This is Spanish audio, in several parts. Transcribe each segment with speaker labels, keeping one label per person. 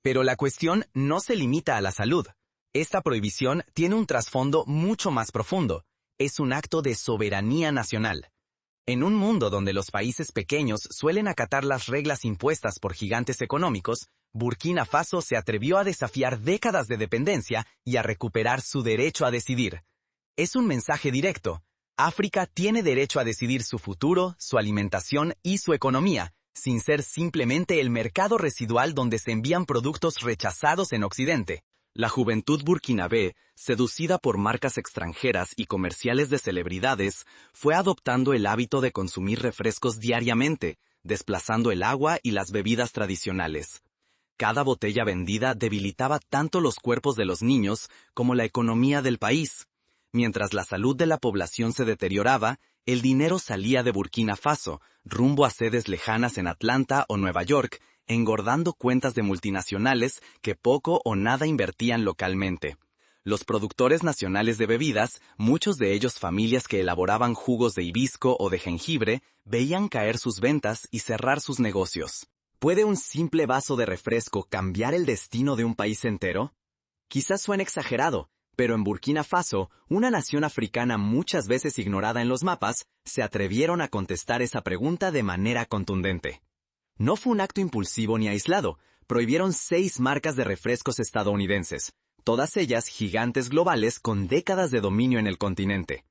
Speaker 1: Pero la cuestión no se limita a la salud. Esta prohibición tiene un trasfondo mucho más profundo. Es un acto de soberanía nacional. En un mundo donde los países pequeños suelen acatar las reglas impuestas por gigantes económicos, Burkina Faso se atrevió a desafiar décadas de dependencia y a recuperar su derecho a decidir. Es un mensaje directo. África tiene derecho a decidir su futuro, su alimentación y su economía, sin ser simplemente el mercado residual donde se envían productos rechazados en Occidente.
Speaker 2: La juventud burkinabé, seducida por marcas extranjeras y comerciales de celebridades, fue adoptando el hábito de consumir refrescos diariamente, desplazando el agua y las bebidas tradicionales. Cada botella vendida debilitaba tanto los cuerpos de los niños como la economía del país. Mientras la salud de la población se deterioraba, el dinero salía de Burkina Faso, rumbo a sedes lejanas en Atlanta o Nueva York, engordando cuentas de multinacionales que poco o nada invertían localmente. Los productores nacionales de bebidas, muchos de ellos familias que elaboraban jugos de hibisco o de jengibre, veían caer sus ventas y cerrar sus negocios.
Speaker 1: ¿Puede un simple vaso de refresco cambiar el destino de un país entero? Quizás suene exagerado, pero en Burkina Faso, una nación africana muchas veces ignorada en los mapas, se atrevieron a contestar esa pregunta de manera contundente. No fue un acto impulsivo ni aislado. Prohibieron 6 marcas de refrescos estadounidenses, todas ellas gigantes globales con décadas de dominio en el continente.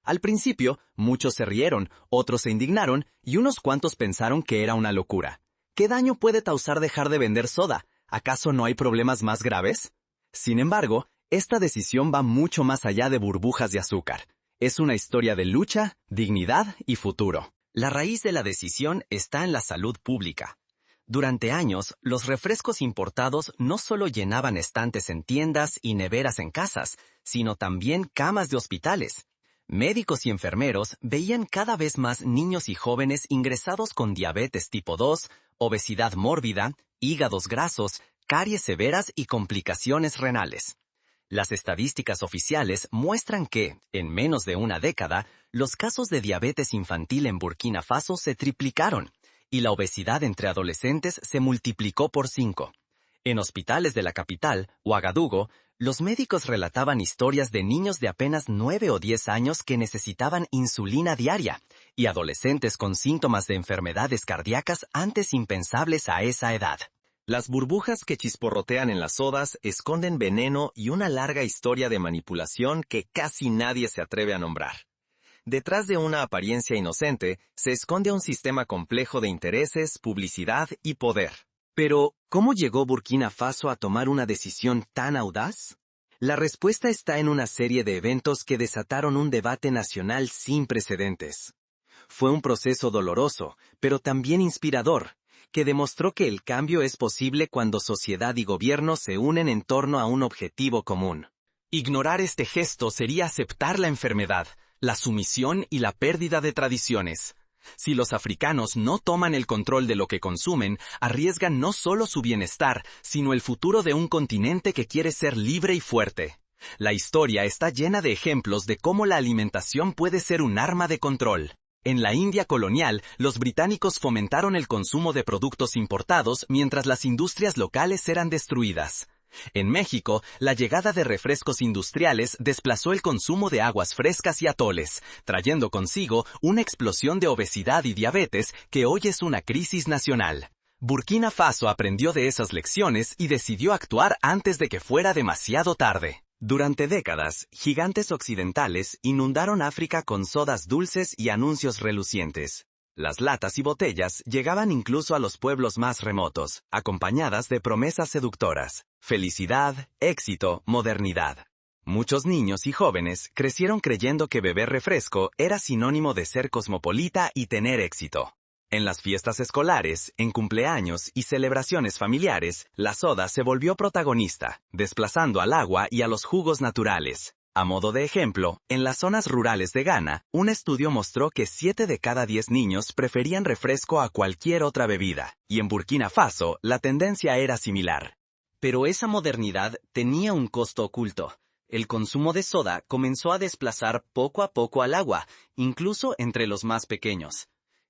Speaker 1: Al principio, muchos se rieron, otros se indignaron y unos cuantos pensaron que era una locura. ¿Qué daño puede causar dejar de vender soda? ¿Acaso no hay problemas más graves? Sin embargo, esta decisión va mucho más allá de burbujas de azúcar. Es una historia de lucha, dignidad y futuro. La raíz de la decisión está en la salud pública. Durante años, los refrescos importados no solo llenaban estantes en tiendas y neveras en casas, sino también camas de hospitales. Médicos y enfermeros veían cada vez más niños y jóvenes ingresados con diabetes tipo 2, obesidad mórbida, hígados grasos, caries severas y complicaciones renales. Las estadísticas oficiales muestran que, en menos de una década, los casos de diabetes infantil en Burkina Faso se triplicaron, y la obesidad entre adolescentes se multiplicó por 5. En hospitales de la capital, Ouagadougou, los médicos relataban historias de niños de apenas 9 o 10 años que necesitaban insulina diaria, y adolescentes con síntomas de enfermedades cardíacas antes impensables a esa edad.
Speaker 2: Las burbujas que chisporrotean en las sodas esconden veneno y una larga historia de manipulación que casi nadie se atreve a nombrar. Detrás de una apariencia inocente se esconde un sistema complejo de intereses, publicidad y poder.
Speaker 1: Pero, ¿cómo llegó Burkina Faso a tomar una decisión tan audaz? La respuesta está en una serie de eventos que desataron un debate nacional sin precedentes. Fue un proceso doloroso, pero también inspirador, que demostró que el cambio es posible cuando sociedad y gobierno se unen en torno a un objetivo común. Ignorar este gesto sería aceptar la enfermedad, la sumisión y la pérdida de tradiciones. Si los africanos no toman el control de lo que consumen, arriesgan no solo su bienestar, sino el futuro de un continente que quiere ser libre y fuerte. La historia está llena de ejemplos de cómo la alimentación puede ser un arma de control. En la India colonial, los británicos fomentaron el consumo de productos importados mientras las industrias locales eran destruidas. En México, la llegada de refrescos industriales desplazó el consumo de aguas frescas y atoles, trayendo consigo una explosión de obesidad y diabetes que hoy es una crisis nacional. Burkina Faso aprendió de esas lecciones y decidió actuar antes de que fuera demasiado tarde. Durante décadas, gigantes occidentales inundaron África con sodas dulces y anuncios relucientes. Las latas y botellas llegaban incluso a los pueblos más remotos, acompañadas de promesas seductoras: felicidad, éxito, modernidad. Muchos niños y jóvenes crecieron creyendo que beber refresco era sinónimo de ser cosmopolita y tener éxito. En las fiestas escolares, en cumpleaños y celebraciones familiares, la soda se volvió protagonista, desplazando al agua y a los jugos naturales. A modo de ejemplo, en las zonas rurales de Ghana, un estudio mostró que 7 de cada 10 niños preferían refresco a cualquier otra bebida, y en Burkina Faso la tendencia era similar. Pero esa modernidad tenía un costo oculto. El consumo de soda comenzó a desplazar poco a poco al agua, incluso entre los más pequeños.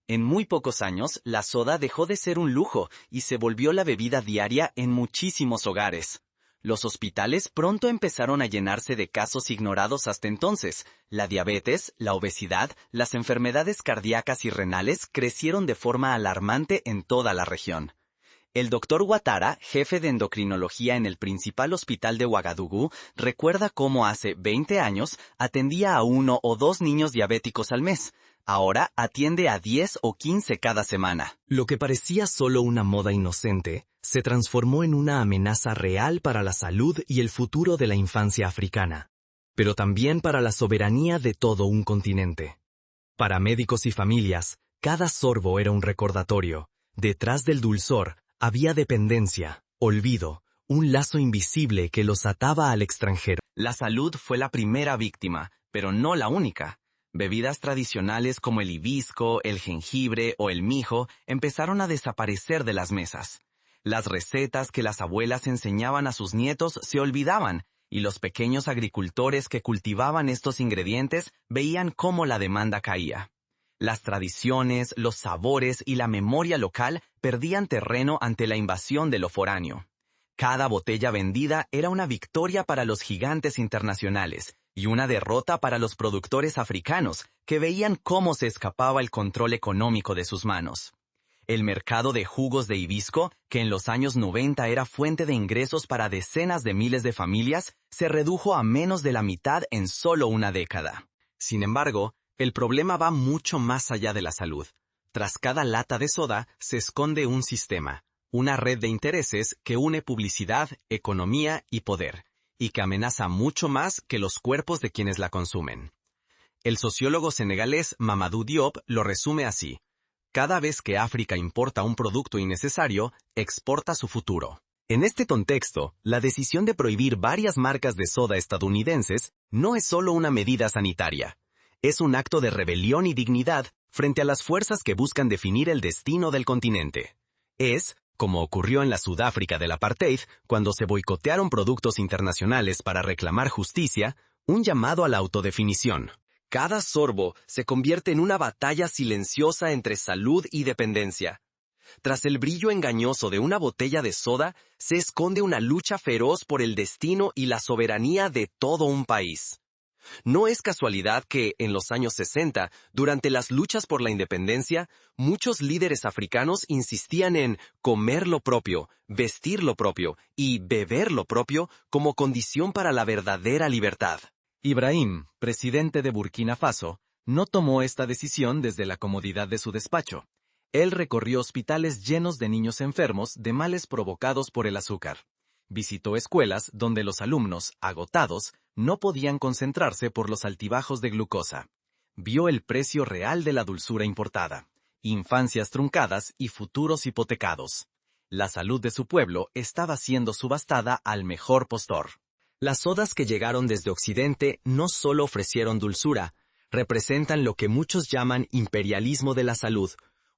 Speaker 2: En muy pocos años, la soda dejó de ser un lujo y se volvió la bebida diaria en muchísimos hogares. Los hospitales pronto empezaron a llenarse de casos ignorados hasta entonces. La diabetes, la obesidad, las enfermedades cardíacas y renales crecieron de forma alarmante en toda la región. El doctor Ouattara, jefe de endocrinología en el principal hospital de Ouagadougou, recuerda cómo hace 20 años atendía a 1 o 2 niños diabéticos al mes. Ahora atiende a 10 o 15 cada semana.
Speaker 1: Lo que parecía solo una moda inocente, se transformó en una amenaza real para la salud y el futuro de la infancia africana, pero también para la soberanía de todo un continente. Para médicos y familias, cada sorbo era un recordatorio. Detrás del dulzor había dependencia, olvido, un lazo invisible que los ataba al extranjero.
Speaker 2: La salud fue la primera víctima, pero no la única. Bebidas tradicionales como el hibisco, el jengibre o el mijo empezaron a desaparecer de las mesas. Las recetas que las abuelas enseñaban a sus nietos se olvidaban, y los pequeños agricultores que cultivaban estos ingredientes veían cómo la demanda caía. Las tradiciones, los sabores y la memoria local perdían terreno ante la invasión de lo foráneo. Cada botella vendida era una victoria para los gigantes internacionales y una derrota para los productores africanos que veían cómo se escapaba el control económico de sus manos. El mercado de jugos de hibisco, que en los años 90 era fuente de ingresos para decenas de miles de familias, se redujo a menos de la mitad en solo una década. Sin embargo, el problema va mucho más allá de la salud. Tras cada lata de soda se esconde un sistema, una red de intereses que une publicidad, economía y poder, y que amenaza mucho más que los cuerpos de quienes la consumen. El sociólogo senegalés Mamadou Diop lo resume así: cada vez que África importa un producto innecesario, exporta su futuro. En este contexto, la decisión de prohibir varias marcas de soda estadounidenses no es solo una medida sanitaria. Es un acto de rebelión y dignidad frente a las fuerzas que buscan definir el destino del continente. Es, como ocurrió en la Sudáfrica del apartheid, cuando se boicotearon productos internacionales para reclamar justicia, un llamado a la autodefinición. Cada sorbo se convierte en una batalla silenciosa entre salud y dependencia. Tras el brillo engañoso de una botella de soda, se esconde una lucha feroz por el destino y la soberanía de todo un país. No es casualidad que, en los años 60, durante las luchas por la independencia, muchos líderes africanos insistían en comer lo propio, vestir lo propio y beber lo propio como condición para la verdadera libertad. Ibrahim, presidente de Burkina Faso, no tomó esta decisión desde la comodidad de su despacho. Él recorrió hospitales llenos de niños enfermos de males provocados por el azúcar. Visitó escuelas donde los alumnos, agotados, no podían concentrarse por los altibajos de glucosa. Vio el precio real de la dulzura importada, infancias truncadas y futuros hipotecados. La salud de su pueblo estaba siendo subastada al mejor postor. Las sodas que llegaron desde Occidente no solo ofrecieron dulzura, representan lo que muchos llaman imperialismo de la salud,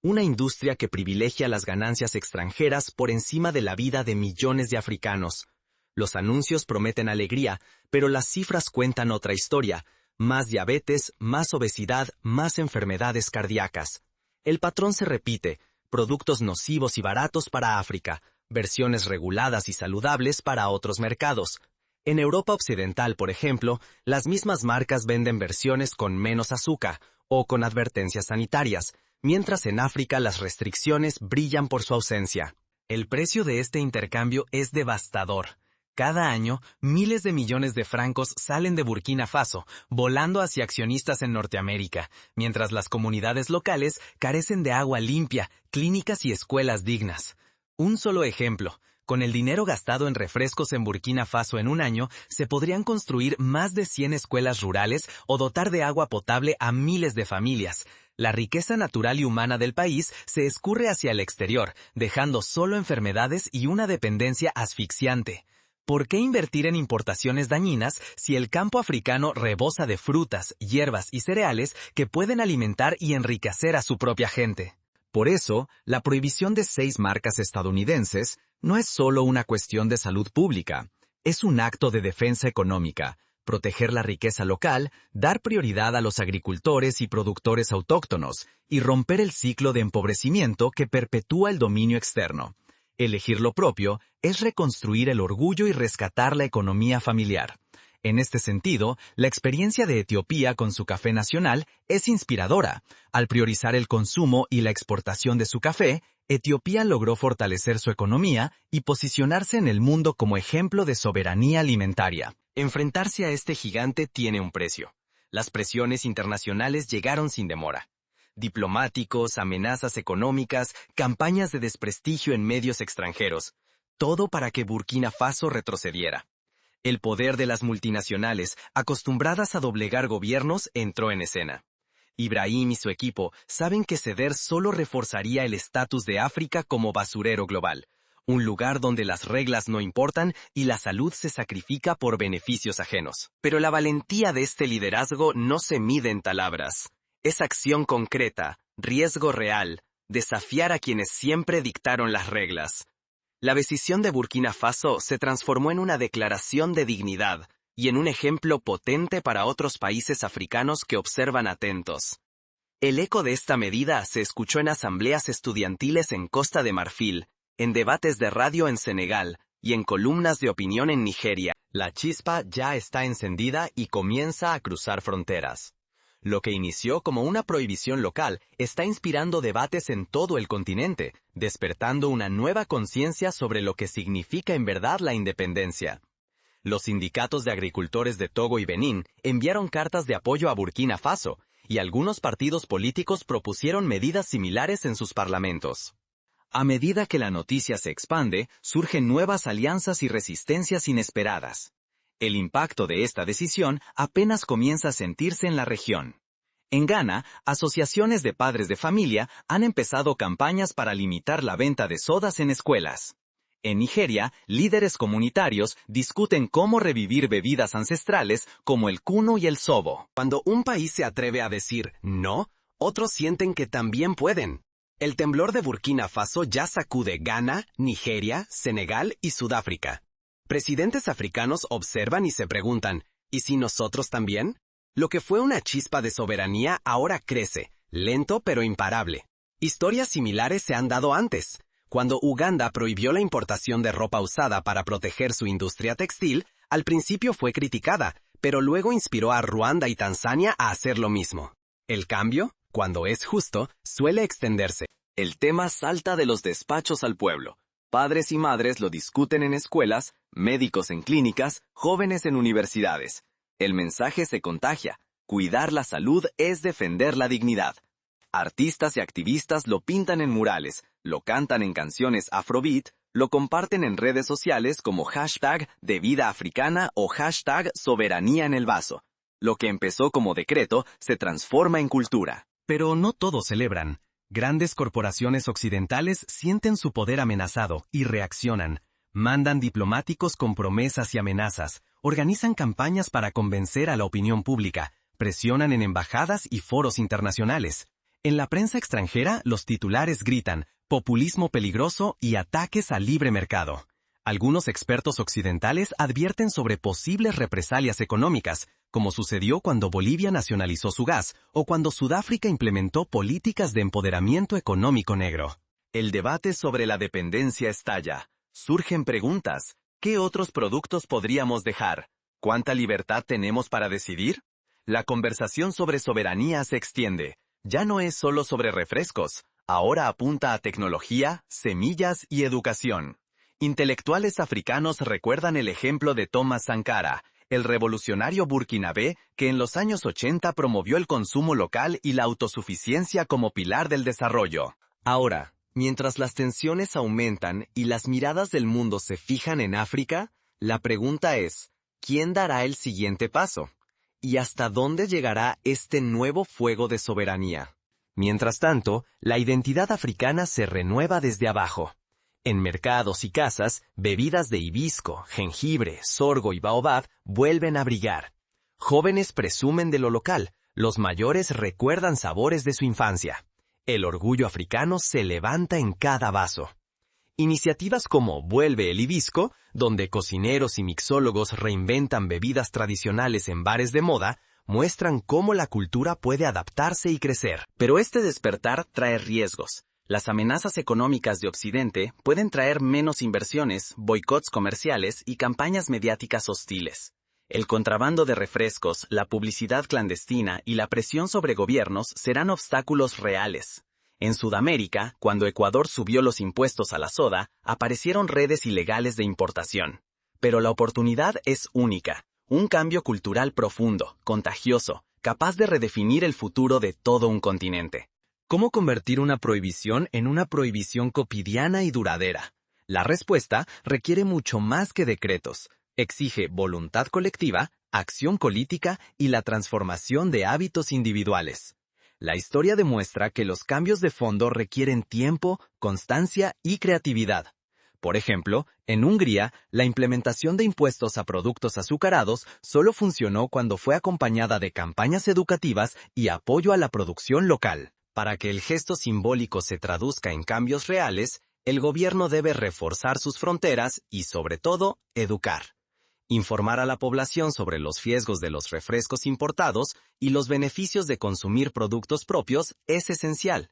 Speaker 2: una industria que privilegia las ganancias extranjeras por encima de la vida de millones de africanos. Los anuncios prometen alegría, pero las cifras cuentan otra historia: más diabetes, más obesidad, más enfermedades cardíacas. El patrón se repite: productos nocivos y baratos para África, versiones reguladas y saludables para otros mercados. En Europa Occidental, por ejemplo, las mismas marcas venden versiones con menos azúcar o con advertencias sanitarias, mientras en África las restricciones brillan por su ausencia. El precio de este intercambio es devastador. Cada año, miles de millones de francos salen de Burkina Faso, volando hacia accionistas en Norteamérica, mientras las comunidades locales carecen de agua limpia, clínicas y escuelas dignas. Un solo ejemplo: con el dinero gastado en refrescos en Burkina Faso en un año, se podrían construir más de 100 escuelas rurales o dotar de agua potable a miles de familias. La riqueza natural y humana del país se escurre hacia el exterior, dejando solo enfermedades y una dependencia asfixiante. ¿Por qué invertir en importaciones dañinas si el campo africano rebosa de frutas, hierbas y cereales que pueden alimentar y enriquecer a su propia gente? Por eso, la prohibición de 6 marcas estadounidenses no es solo una cuestión de salud pública, es un acto de defensa económica, proteger la riqueza local, dar prioridad a los agricultores y productores autóctonos, y romper el ciclo de empobrecimiento que perpetúa el dominio externo. Elegir lo propio es reconstruir el orgullo y rescatar la economía familiar. En este sentido, la experiencia de Etiopía con su café nacional es inspiradora. Al priorizar el consumo y la exportación de su café, Etiopía logró fortalecer su economía y posicionarse en el mundo como ejemplo de soberanía alimentaria.
Speaker 1: Enfrentarse a este gigante tiene un precio. Las presiones internacionales llegaron sin demora. Diplomáticos, amenazas económicas, campañas de desprestigio en medios extranjeros. Todo para que Burkina Faso retrocediera. El poder de las multinacionales, acostumbradas a doblegar gobiernos, entró en escena. Ibrahim y su equipo saben que ceder solo reforzaría el estatus de África como basurero global, un lugar donde las reglas no importan y la salud se sacrifica por beneficios ajenos. Pero la valentía de este liderazgo no se mide en palabras. Es acción concreta, riesgo real, desafiar a quienes siempre dictaron las reglas. La decisión de Burkina Faso se transformó en una declaración de dignidad y en un ejemplo potente para otros países africanos que observan atentos. El eco de esta medida se escuchó en asambleas estudiantiles en Costa de Marfil, en debates de radio en Senegal y en columnas de opinión en Nigeria.
Speaker 2: La chispa ya está encendida y comienza a cruzar fronteras. Lo que inició como una prohibición local está inspirando debates en todo el continente, despertando una nueva conciencia sobre lo que significa en verdad la independencia. Los sindicatos de agricultores de Togo y Benín enviaron cartas de apoyo a Burkina Faso, y algunos partidos políticos propusieron medidas similares en sus parlamentos. A medida que la noticia se expande, surgen nuevas alianzas y resistencias inesperadas. El impacto de esta decisión apenas comienza a sentirse en la región. En Ghana, asociaciones de padres de familia han empezado campañas para limitar la venta de sodas en escuelas. En Nigeria, líderes comunitarios discuten cómo revivir bebidas ancestrales como el kunu y el zobo.
Speaker 1: Cuando un país se atreve a decir no, otros sienten que también pueden. El temblor de Burkina Faso ya sacude Ghana, Nigeria, Senegal y Sudáfrica. Presidentes africanos observan y se preguntan, ¿y si nosotros también? Lo que fue una chispa de soberanía ahora crece, lento pero imparable. Historias similares se han dado antes. Cuando Uganda prohibió la importación de ropa usada para proteger su industria textil, al principio fue criticada, pero luego inspiró a Ruanda y Tanzania a hacer lo mismo. El cambio, cuando es justo, suele extenderse.
Speaker 2: El tema salta de los despachos al pueblo. Padres y madres lo discuten en escuelas, médicos en clínicas, jóvenes en universidades. El mensaje se contagia. Cuidar la salud es defender la dignidad. Artistas y activistas lo pintan en murales, lo cantan en canciones afrobeat, lo comparten en redes sociales como hashtag de vida africana o hashtag soberanía en el vaso. Lo que empezó como decreto se transforma en cultura. Pero no todos celebran. Grandes corporaciones occidentales sienten su poder amenazado y reaccionan. Mandan diplomáticos con promesas y amenazas, organizan campañas para convencer a la opinión pública, presionan en embajadas y foros internacionales. En la prensa extranjera, los titulares gritan populismo peligroso y ataques al libre mercado. Algunos expertos occidentales advierten sobre posibles represalias económicas, como sucedió cuando Bolivia nacionalizó su gas o cuando Sudáfrica implementó políticas de empoderamiento económico negro. El debate sobre la dependencia estalla. Surgen preguntas. ¿Qué otros productos podríamos dejar? ¿Cuánta libertad tenemos para decidir? La conversación sobre soberanía se extiende. Ya no es solo sobre refrescos. Ahora apunta a tecnología, semillas y educación. Intelectuales africanos recuerdan el ejemplo de Thomas Sankara, el revolucionario burkinabé que en los años 80 promovió el consumo local y la autosuficiencia como pilar del desarrollo. Ahora, mientras las tensiones aumentan y las miradas del mundo se fijan en África, la pregunta es, ¿quién dará el siguiente paso? ¿Y hasta dónde llegará este nuevo fuego de soberanía? Mientras tanto, la identidad africana se renueva desde abajo. En mercados y casas, bebidas de hibisco, jengibre, sorgo y baobab vuelven a brillar. Jóvenes presumen de lo local, los mayores recuerdan sabores de su infancia. El orgullo africano se levanta en cada vaso.
Speaker 3: Iniciativas como Vuelve el Hibisco, donde cocineros y mixólogos reinventan bebidas tradicionales en bares de moda, muestran cómo la cultura puede adaptarse y crecer.
Speaker 2: Pero este despertar trae riesgos. Las amenazas económicas de Occidente pueden traer menos inversiones, boicots comerciales y campañas mediáticas hostiles. El contrabando de refrescos, la publicidad clandestina y la presión sobre gobiernos serán obstáculos reales. En Sudamérica, cuando Ecuador subió los impuestos a la soda, aparecieron redes ilegales de importación. Pero la oportunidad es única, un cambio cultural profundo, contagioso, capaz de redefinir el futuro de todo un continente.
Speaker 3: ¿Cómo convertir una prohibición en una prohibición cotidiana y duradera? La respuesta requiere mucho más que decretos. Exige voluntad colectiva, acción política y la transformación de hábitos individuales. La historia demuestra que los cambios de fondo requieren tiempo, constancia y creatividad. Por ejemplo, en Hungría, la implementación de impuestos a productos azucarados solo funcionó cuando fue acompañada de campañas educativas y apoyo a la producción local. Para que el gesto simbólico se traduzca en cambios reales, el gobierno debe reforzar sus fronteras y, sobre todo, educar. Informar a la población sobre los riesgos de los refrescos importados y los beneficios de consumir productos propios es esencial.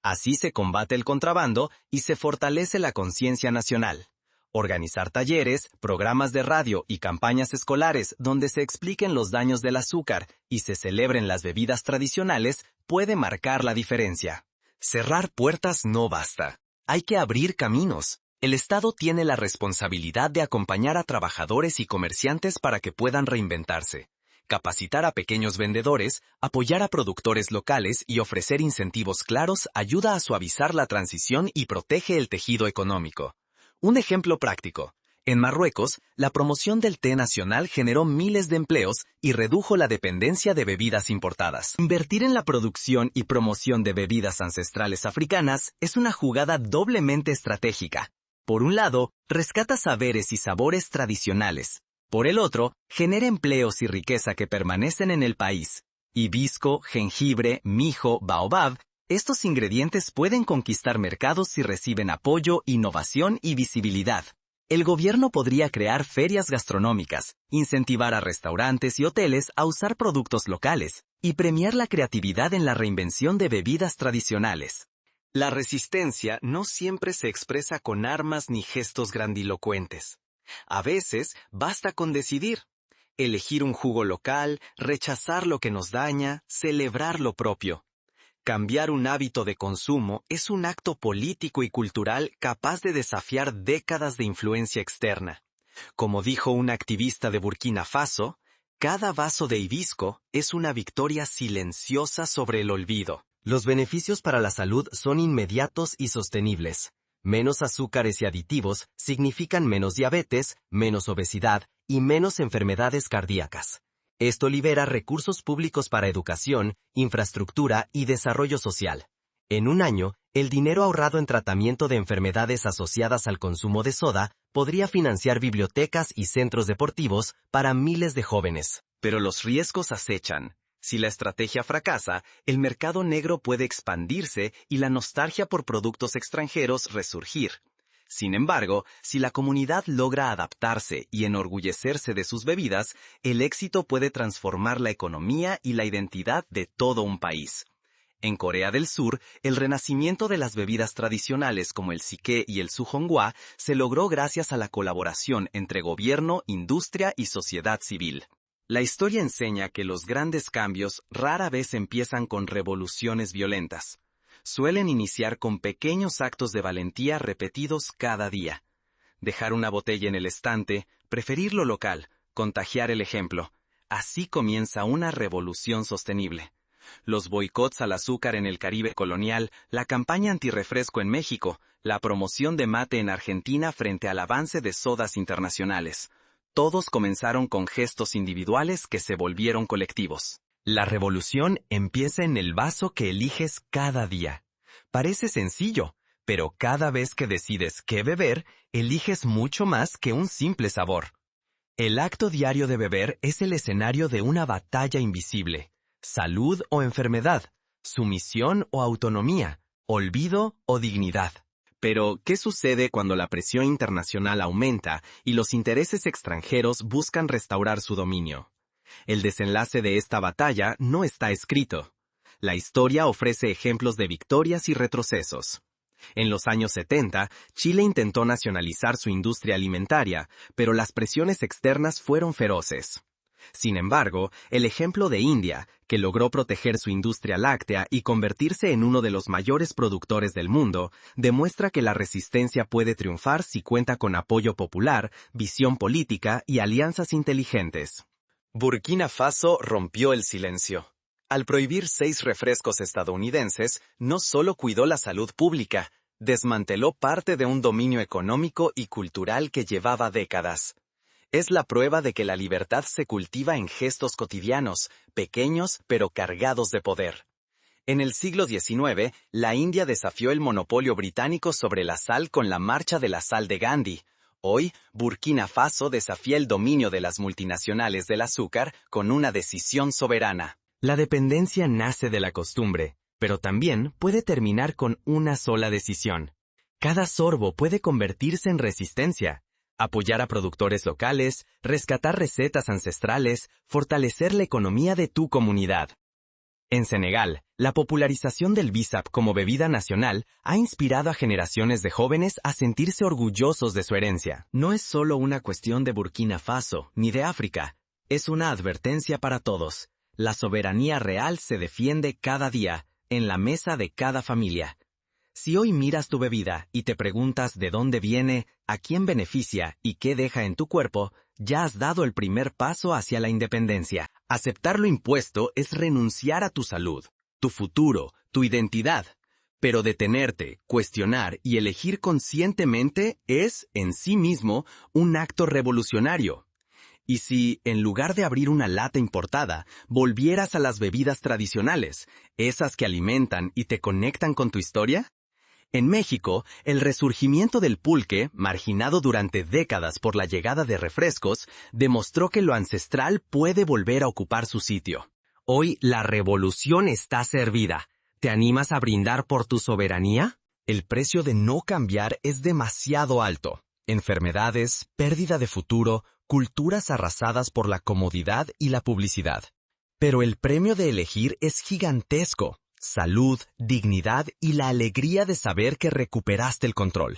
Speaker 3: Así se combate el contrabando y se fortalece la conciencia nacional. Organizar talleres, programas de radio y campañas escolares donde se expliquen los daños del azúcar y se celebren las bebidas tradicionales puede marcar la diferencia. Cerrar puertas no basta. Hay que abrir caminos. El Estado tiene la responsabilidad de acompañar a trabajadores y comerciantes para que puedan reinventarse, capacitar a pequeños vendedores, apoyar a productores locales y ofrecer incentivos claros ayuda a suavizar la transición y protege el tejido económico. Un ejemplo práctico. En Marruecos, la promoción del té nacional generó miles de empleos y redujo la dependencia de bebidas importadas. Invertir en la producción y promoción de bebidas ancestrales africanas es una jugada doblemente estratégica. Por un lado, rescata saberes y sabores tradicionales. Por el otro, genera empleos y riqueza que permanecen en el país. Hibisco, jengibre, mijo, baobab, estos ingredientes pueden conquistar mercados si reciben apoyo, innovación y visibilidad. El gobierno podría crear ferias gastronómicas, incentivar a restaurantes y hoteles a usar productos locales, y premiar la creatividad en la reinvención de bebidas tradicionales. La resistencia no siempre se expresa con armas ni gestos grandilocuentes. A veces basta con decidir. Elegir un jugo local, rechazar lo que nos daña, celebrar lo propio. Cambiar un hábito de consumo es un acto político y cultural capaz de desafiar décadas de influencia externa. Como dijo un activista de Burkina Faso, cada vaso de hibisco es una victoria silenciosa sobre el olvido. Los beneficios para la salud son inmediatos y sostenibles. Menos azúcares y aditivos significan menos diabetes, menos obesidad y menos enfermedades cardíacas. Esto libera recursos públicos para educación, infraestructura y desarrollo social. En un año, el dinero ahorrado en tratamiento de enfermedades asociadas al consumo de soda podría financiar bibliotecas y centros deportivos para miles de jóvenes. Pero los riesgos acechan. Si la estrategia fracasa, el mercado negro puede expandirse y la nostalgia por productos extranjeros resurgir. Sin embargo, si la comunidad logra adaptarse y enorgullecerse de sus bebidas, el éxito puede transformar la economía y la identidad de todo un país. En Corea del Sur, el renacimiento de las bebidas tradicionales como el siké y el sujonghwa se logró gracias a la colaboración entre gobierno, industria y sociedad civil. La historia enseña que los grandes cambios rara vez empiezan con revoluciones violentas. Suelen iniciar con pequeños actos de valentía repetidos cada día. Dejar una botella en el estante, preferir lo local, contagiar el ejemplo. Así comienza una revolución sostenible. Los boicots al azúcar en el Caribe colonial, la campaña antirrefresco en México, la promoción de mate en Argentina frente al avance de sodas internacionales. Todos comenzaron con gestos individuales que se volvieron colectivos. La revolución empieza en el vaso que eliges cada día. Parece sencillo, pero cada vez que decides qué beber, eliges mucho más que un simple sabor. El acto diario de beber es el escenario de una batalla invisible. Salud o enfermedad, sumisión o autonomía, olvido o dignidad.
Speaker 2: Pero, ¿qué sucede cuando la presión internacional aumenta y los intereses extranjeros buscan restaurar su dominio? El desenlace de esta batalla no está escrito. La historia ofrece ejemplos de victorias y retrocesos. En los años 70, Chile intentó nacionalizar su industria alimentaria, pero las presiones externas fueron feroces. Sin embargo, el ejemplo de India, que logró proteger su industria láctea y convertirse en uno de los mayores productores del mundo, demuestra que la resistencia puede triunfar si cuenta con apoyo popular, visión política y alianzas inteligentes.
Speaker 3: Burkina Faso rompió el silencio. Al prohibir 6 refrescos estadounidenses, no solo cuidó la salud pública, desmanteló parte de un dominio económico y cultural que llevaba décadas. Es la prueba de que la libertad se cultiva en gestos cotidianos, pequeños pero cargados de poder. En el siglo XIX, la India desafió el monopolio británico sobre la sal con la Marcha de la Sal de Gandhi. Hoy, Burkina Faso desafía el dominio de las multinacionales del azúcar con una decisión soberana.
Speaker 2: La dependencia nace de la costumbre, pero también puede terminar con una sola decisión. Cada sorbo puede convertirse en resistencia. Apoyar a productores locales, rescatar recetas ancestrales, fortalecer la economía de tu comunidad. En Senegal, la popularización del Bissap como bebida nacional ha inspirado a generaciones de jóvenes a sentirse orgullosos de su herencia. No es solo una cuestión de Burkina Faso, ni de África. Es una advertencia para todos. La soberanía real se defiende cada día, en la mesa de cada familia. Si hoy miras tu bebida y te preguntas de dónde viene, a quién beneficia y qué deja en tu cuerpo, ya has dado el primer paso hacia la independencia. Aceptar lo impuesto es renunciar a tu salud, tu futuro, tu identidad. Pero detenerte, cuestionar y elegir conscientemente es, en sí mismo, un acto revolucionario. ¿Y si, en lugar de abrir una lata importada, volvieras a las bebidas tradicionales, esas que alimentan y te conectan con tu historia? En México, el resurgimiento del pulque, marginado durante décadas por la llegada de refrescos, demostró que lo ancestral puede volver a ocupar su sitio. Hoy la revolución está servida. ¿Te animas a brindar por tu soberanía? El precio de no cambiar es demasiado alto. Enfermedades, pérdida de futuro, culturas arrasadas por la comodidad y la publicidad. Pero el premio de elegir es gigantesco. Salud, dignidad y la alegría de saber que recuperaste el control.